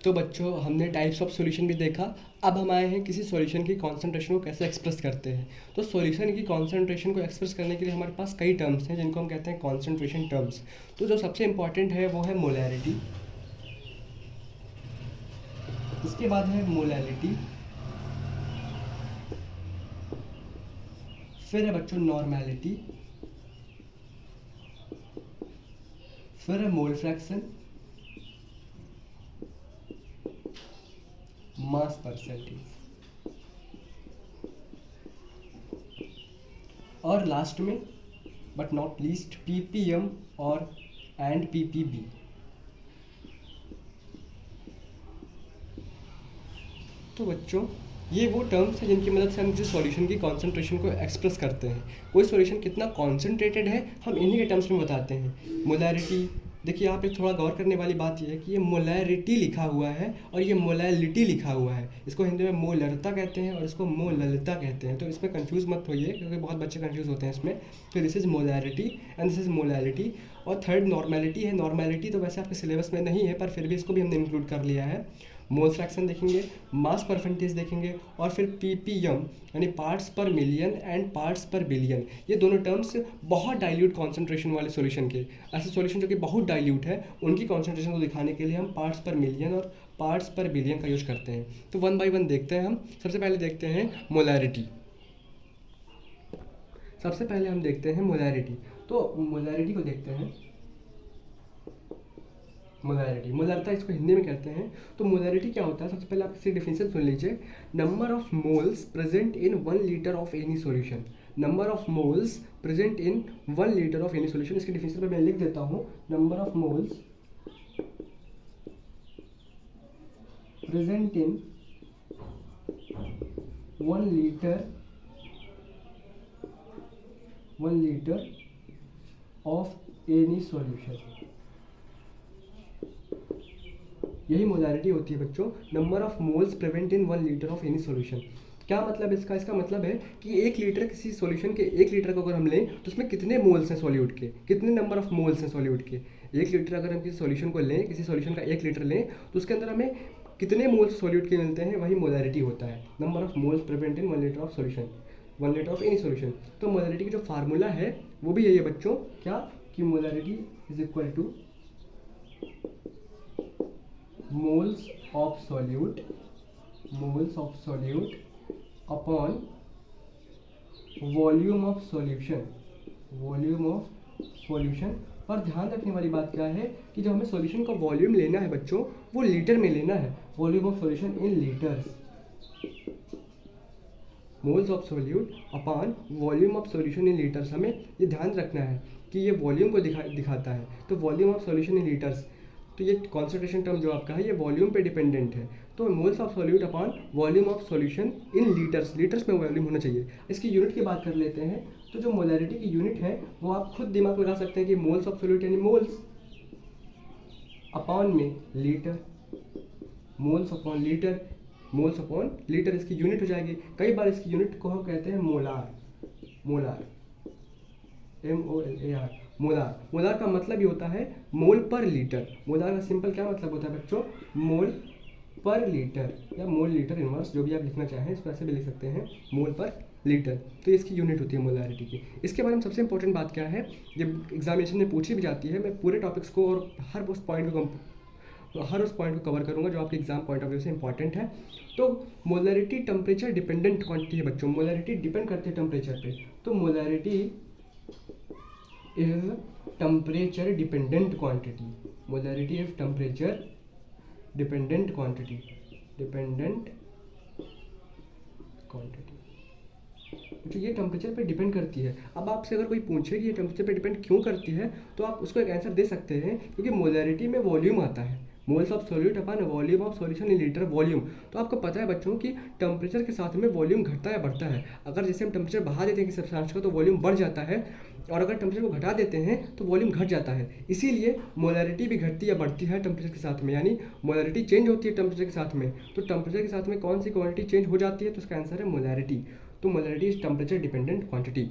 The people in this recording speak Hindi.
तो बच्चों हमने टाइप्स ऑफ सॉल्यूशन भी देखा। अब हम आए हैं किसी सॉल्यूशन की कॉन्सेंट्रेशन को कैसे एक्सप्रेस करते हैं। तो सॉल्यूशन की कॉन्सेंट्रेशन को एक्सप्रेस करने के लिए हमारे पास कई टर्म्स हैं जिनको हम कहते हैं कॉन्सेंट्रेशन टर्म्स। तो जो सबसे इंपॉर्टेंट है वो है मोलैरिटी, इसके बाद है मोलैलिटी, फिर है बच्चों नॉर्मेलिटी, फिर है मोल फ्रैक्शन, मास परसेंटेज, और लास्ट में बट नॉट लीस्ट पीपीएम और एंड पीपीबी। तो बच्चों ये वो टर्म्स हैं जिनकी मदद से हम किसी सॉल्यूशन की कॉन्सेंट्रेशन को एक्सप्रेस करते हैं। कोई सॉल्यूशन कितना कॉन्सेंट्रेटेड है हम इन्हीं के टर्म्स में बताते हैं। मोलैरिटी, देखिए यहाँ पे थोड़ा गौर करने वाली बात यह है कि ये मोलैरिटी लिखा हुआ है और ये मोलैलिटी लिखा हुआ है। इसको हिंदी में मोलरता कहते हैं और इसको मोललता कहते हैं। तो इसमें कंफ्यूज मत होइए क्योंकि बहुत बच्चे कंफ्यूज होते हैं इसमें। तो this is molarity and this is molality. और थर्ड नॉर्मेलिटी है। नॉर्मेलिटी तो वैसे आपके सिलेबस में नहीं है पर फिर भी इसको भी हमने इंक्लूड कर लिया है। मोल फ्रैक्शन देखेंगे, मास परसेंटेज देखेंगे और फिर पीपीएम यानी पार्ट्स पर मिलियन एंड पार्ट्स पर बिलियन। ये दोनों टर्म्स बहुत डाइल्यूट कॉन्सेंट्रेशन वाले सॉल्यूशन के, ऐसे सॉल्यूशन जो कि बहुत डाइल्यूट है उनकी कॉन्सेंट्रेशन को दिखाने के लिए हम पार्ट्स पर मिलियन और पार्ट्स पर बिलियन का यूज करते हैं। तो वन बाय वन देखते हैं हम। सबसे पहले देखते हैं मोलैरिटी। सबसे पहले हम देखते हैं मोलैरिटी। तो मोलैरिटी को देखते हैं। मोलैरिटी, मोलरता इसको हिंदी में कहते हैं। तो मोलैरिटी क्या होता है, सबसे पहले आप इसकी डेफिनेशन सुन लीजिए। Number of moles present in 1 litre of any solution. Number of moles present in 1 litre of any solution. इसकी डेफिनेशन पे मैं लिख देता हूँ। Number of moles present in 1 litre of any solution. यही मोलैरिटी होती है बच्चों, number of moles present in 1 litre of any solution. क्या मतलब है इसका? इसका मतलब है कि 1 लीटर किसी सॉल्यूशन के 1 लीटर को अगर हम लें तो उसमें कितने मोल्स हैं सॉल्यूट के, कितने नंबर ऑफ मोल्स हैं सॉल्यूट के। 1 लीटर अगर हम किसी सॉल्यूशन को लें, किसी सॉल्यूशन का 1 लीटर लें तो उसके अंदर हमें कितने मोल्स सॉल्यूट के मिलते हैं, वही मोलैरिटी होता है। Number of moles present in 1 litre of solution, 1 litre of any solution. तो मोलैरिटी की जो फार्मूला है वो भी यही है बच्चों, क्या कि molarity is equal two moles of solute upon volume of solution. और ध्यान रखने वाली बात क्या है कि जब हमें सॉल्यूशन का वॉल्यूम लेना है बच्चों वो लीटर में लेना है। Volume of solution in litres, moles of solute upon volume of solution in litres. हमें ये ध्यान रखना है कि ये वॉल्यूम को दिखाता है। तो volume of solution in litres, तो ये कॉन्सेंट्रेशन टर्म जो आपका है ये वॉल्यूम पे डिपेंडेंट है। तो moles of solute upon volume of solution in litres, litres में वॉल्यूम होना चाहिए। इसकी यूनिट की बात कर लेते हैं। तो जो मोलैरिटी की यूनिट है वो आप खुद दिमाग लगा सकते हैं कि मोल्स ऑफ सॉल्यूट यानी मोल्स अपॉन में लीटर, मोल्स अपॉन लीटर इसकी यूनिट हो जाएगी। कई बार इसकी यूनिट को हम कहते हैं मोलार, MOLAR। मोलार का मतलब ये होता है मोल पर लीटर। मोलार का सिंपल क्या मतलब होता है बच्चों, मोल पर लीटर या मोल लीटर इनवर्स, जो भी आप लिखना चाहें इसको ऐसे भी लिख सकते हैं, मोल पर लीटर। तो इसकी यूनिट होती है मोलैरिटी की। इसके बारे में सबसे इंपॉर्टेंट बात क्या है, जब एग्जामिनेशन में पूछी भी जाती है, मैं पूरे टॉपिक्स को और हर उस पॉइंट को कवर करूंगा जो आपके एग्जाम पॉइंट ऑफ व्यू से इंपॉर्टेंट है। तो मोलैरिटी टेम्परेचर डिपेंडेंट क्वांटिटी है बच्चों। मोलैरिटी डिपेंड करती है टेम्परेचर पे। तो molarity is temperature dependent quantity. Molarity is temperature dependent quantity. तो ये टेम्परेचर पे डिपेंड करती है। अब आपसे अगर कोई पूछे कि ये टेम्परेचर पे डिपेंड क्यों करती है तो आप उसको एक आंसर दे सकते हैं, क्योंकि मोलैरिटी में वॉल्यूम आता है। Moles of solute upon volume of solution in litre volume. तो आपको पता है बच्चों कि टेम्परेचर के साथ में वॉल्यूम घटता है बढ़ता है। अगर जैसे हम टेम्परेचर बढ़ा देते हैं किसी सब्सटेंस का तो वॉल्यूम बढ़ जाता है, और अगर टेम्परेचर को घटा देते हैं तो वॉल्यूम घट जाता है। इसीलिए मोलैरिटी भी घटती या बढ़ती है टेम्परेचर के साथ में, यानी मोलैरिटी चेंज होती है टेम्परेचर के साथ में। तो टेम्परेचर के साथ में कौन सी क्वांटिटी चेंज हो जाती है, तो उसका आंसर है मोलैरिटी। तो molarity is temperature dependent quantity.